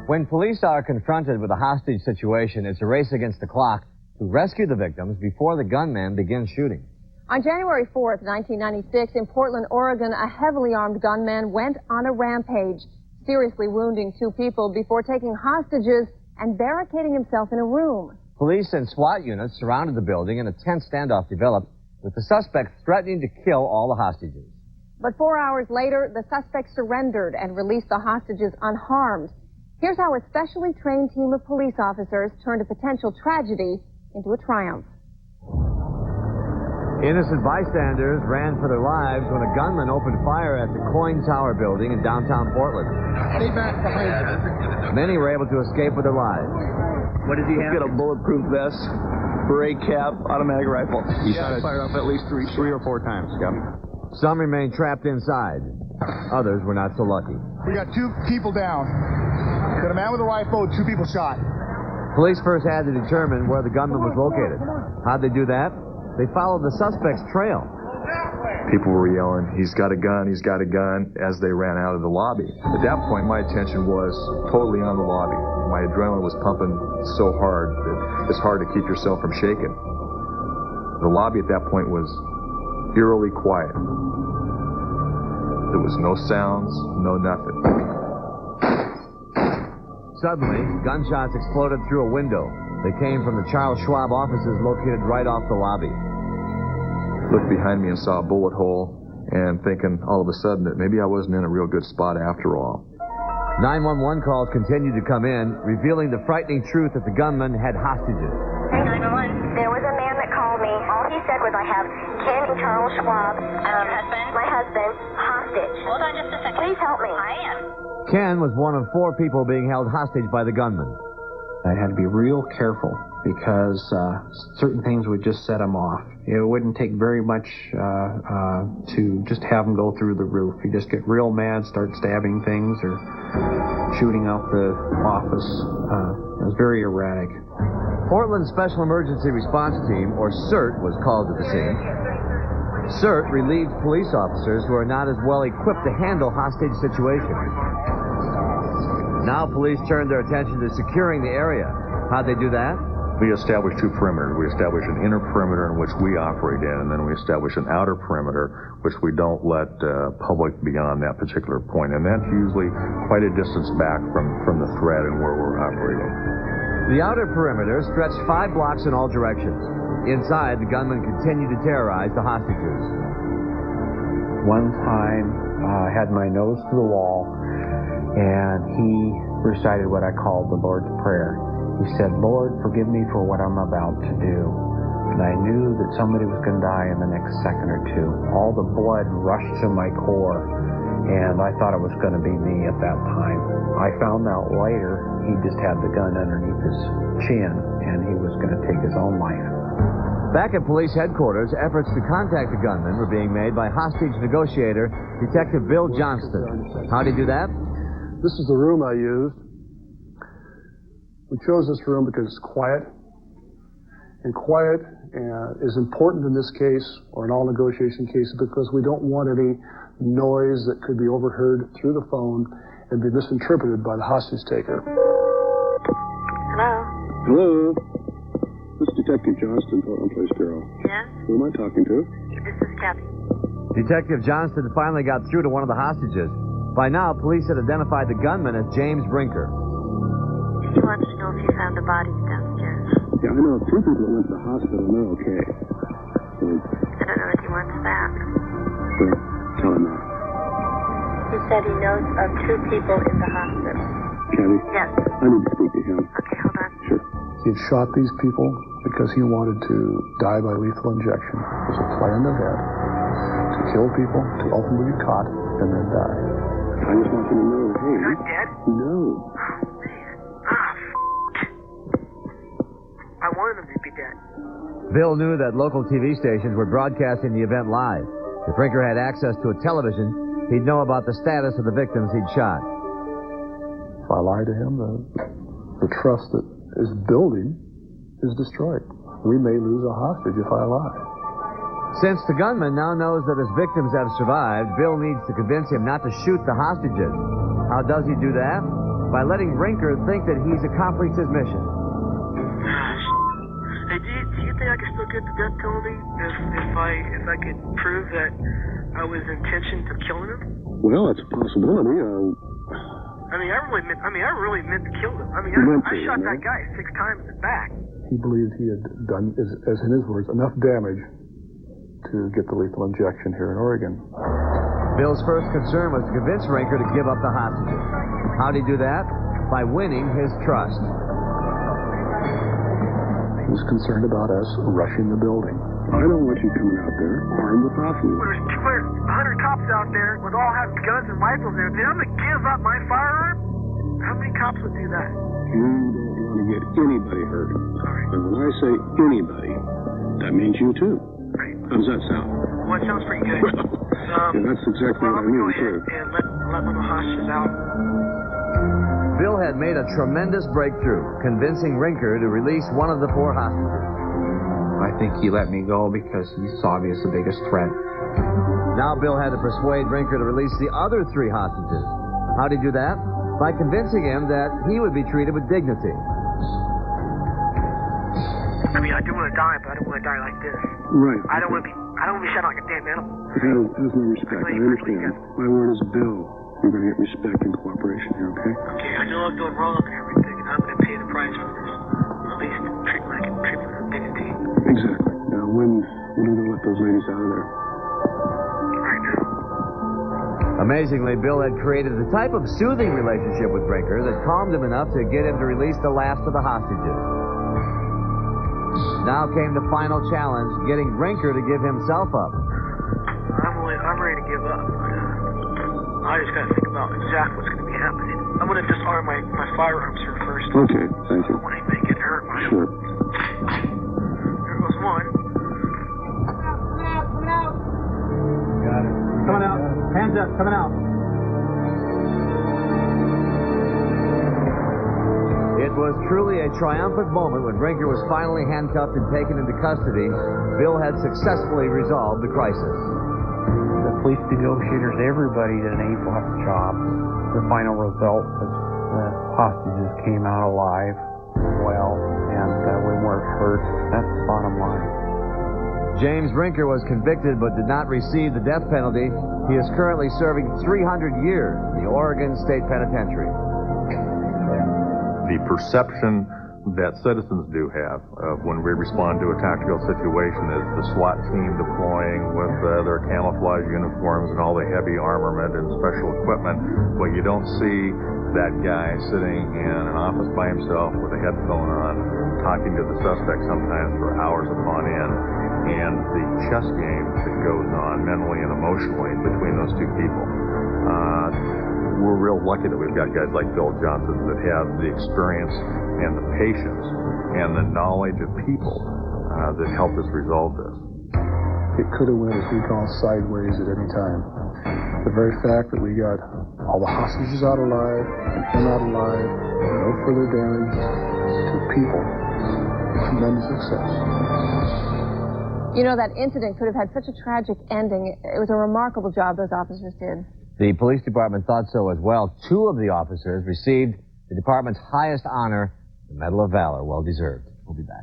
When police are confronted with a hostage situation, it's a race against the clock to rescue the victims before the gunman begins shooting. On January 4th, 1996, in Portland, Oregon, a heavily armed gunman went on a rampage, seriously wounding 2 people before taking hostages and barricading himself in a room. Police and SWAT units surrounded the building and a tense standoff developed, with the suspect threatening to kill all the hostages. But 4 hours later, the suspect surrendered and released the hostages unharmed. Here's how a specially trained team of police officers turned a potential tragedy into a triumph. Innocent bystanders ran for their lives when a gunman opened fire at the KOIN Tower building in downtown Portland. Stay back behind you. Many were able to escape with their lives. What did he have? He's got a bulletproof vest, beret cap, automatic rifle. He fired off at least 3 or 4 times. Yep. Some remained trapped inside. Others were not so lucky. We got 2 people down. Got a man with a rifle, 2 people shot. Police first had to determine where the gunman was located. How'd they do that? They followed the suspect's trail. People were yelling, "He's got a gun, he's got a gun," as they ran out of the lobby. At that point, my attention was totally on the lobby. My adrenaline was pumping so hard that it's hard to keep yourself from shaking. The lobby at that point was eerily quiet. There was no sounds, no nothing. Suddenly, gunshots exploded through a window. They came from the Charles Schwab offices located right off the lobby. Looked behind me and saw a bullet hole, and thinking all of a sudden that maybe I wasn't in a real good spot after all. 911 calls continued to come in, revealing the frightening truth that the gunman had hostages. Hey, 911. There was a man that called me. All he said was, I have Ken and Charles Schwab. Your husband? My husband, hostage. Hold on just a second. Please help me. I am. Ken was one of 4 people being held hostage by the gunman. I had to be real careful because certain things would just set him off. It wouldn't take very much to just have him go through the roof. He'd just get real mad, start stabbing things or shooting out the office. It was very erratic. Portland Special Emergency Response Team, or CERT, was called to the scene. CERT relieved police officers who are not as well equipped to handle hostage situations. Now police turned their attention to securing the area. How'd they do that? We established 2 perimeters. We established an inner perimeter in which we operate in, and then we establish an outer perimeter which we don't let public beyond that particular point. And that's usually quite a distance back from the threat and where we're operating. The outer perimeter stretched 5 blocks in all directions. Inside, the gunman continued to terrorize the hostages. One time, I had my nose to the wall, and he recited what I called the Lord's Prayer. He said, "Lord, forgive me for what I'm about to do." And I knew that somebody was going to die in the next second or 2. All the blood rushed to my core, and I thought it was going to be me at that time. I found out later he just had the gun underneath his chin, and he was going to take his own life. Back at police headquarters, efforts to contact the gunman were being made by hostage negotiator Detective Bill Johnston. How'd he do that? This is the room I used. We chose this room because it's quiet. And quiet is important in this case, or in all negotiation cases, because we don't want any noise that could be overheard through the phone and be misinterpreted by the hostage taker. Hello? Hello? This is Detective Johnston, Portland Police Bureau. Yes? Who am I talking to? This is Kathy. Detective Johnston finally got through to one of the hostages. By now, police had identified the gunman as James Rincker. He wants to know if you found the bodies downstairs. Yeah, I know 3 people that went to the hospital and they're okay. So, I don't know if he wants that. well, tell him that. He said he knows of 2 people in the hospital. Kathy? Yes. I need to speak to him. Okay, hold on. Sure. He had shot these people because he wanted to die by lethal injection. It was a plan in their head to kill people, to ultimately be caught, and then die. I just want you to know, hey... You're not dead? No. I wanted him to be dead. Bill knew that local TV stations were broadcasting the event live. If Rincker had access to a television, he'd know about the status of the victims he'd shot. If I lie to him, the trust that is building is destroyed. We may lose a hostage if I lie. Since the gunman now knows that his victims have survived, Bill needs to convince him not to shoot the hostages. How does he do that? by letting Rincker think that he's accomplished his mission. Gosh. Hey, do you think I could still get the death penalty if I could prove that I was intention to killing him? Well, that's a possibility. I really meant to kill him. I shot that guy 6 times in the back. He believed he had done, as in his words, enough damage to get the lethal injection here in Oregon. Bill's first concern was to convince Rincker to give up the hostages. How'd he do that? By winning his trust. He was concerned about us rushing the building. I don't want you coming out there armed with hostages. There's 100 cops out there with all having guns and rifles and everything. I'm going to give up my firearm? How many cops would do that? You don't want to get anybody hurt. Sorry. And when I say anybody, that means you too. Right. How does that sound? Well, it sounds pretty good. And that's exactly what I mean, too. And let one of the hostages out. Bill had made a tremendous breakthrough, convincing Rincker to release one of the 4 hostages. I think he let me go because he saw me as the biggest threat. Now Bill had to persuade Rincker to release the other 3 hostages. How'd he do that? By convincing him that he would be treated with dignity. I do want to die, but I don't want to die like this. Right. I don't want to be shot like a damn animal. It has no respect. I understand. My word is Bill. You're going to get respect and cooperation here, okay? Okay, I know I'm doing wrong and everything, and I'm going to pay the price for this. At least treat me with dignity. Exactly. Now, when are you going to let those ladies out of there? Right now. Amazingly, Bill had created the type of soothing relationship with Rincker that calmed him enough to get him to release the last of the hostages. Now came the final challenge, getting Rincker to give himself up. I'm ready to give up. I just got to think about exactly what's going to be happening. I'm going to disarm my firearms here first. Okay, thank you. I don't want anybody getting hurt. Sure. There goes one. Coming out. Got it. Coming out. Hands up. Coming out. It was truly a triumphant moment when Rincker was finally handcuffed and taken into custody. Bill had successfully resolved the crisis. The police negotiators, everybody did an A+ job. The final result was the hostages came out alive, well, and we weren't hurt. That's the bottom line. James Rincker was convicted but did not receive the death penalty. He is currently serving 300 years in the Oregon State Penitentiary. The perception that citizens do have of when we respond to a tactical situation is the SWAT team deploying with their camouflage uniforms and all the heavy armament and special equipment, but you don't see that guy sitting in an office by himself with a headphone on, talking to the suspect sometimes for hours upon end, and the chess game that goes on mentally and emotionally between those 2 people. We're real lucky that we've got guys like Bill Johnston that have the experience and the patience and the knowledge of people that help us resolve this. It could have went, as we call, sideways at any time. The very fact that we got all the hostages out alive and him out alive, no further damage to people, tremendous success. You know, that incident could have had such a tragic ending. It was a remarkable job those officers did. The police department thought so as well. 2 of the officers received the department's highest honor, the Medal of Valor, well deserved. We'll be back.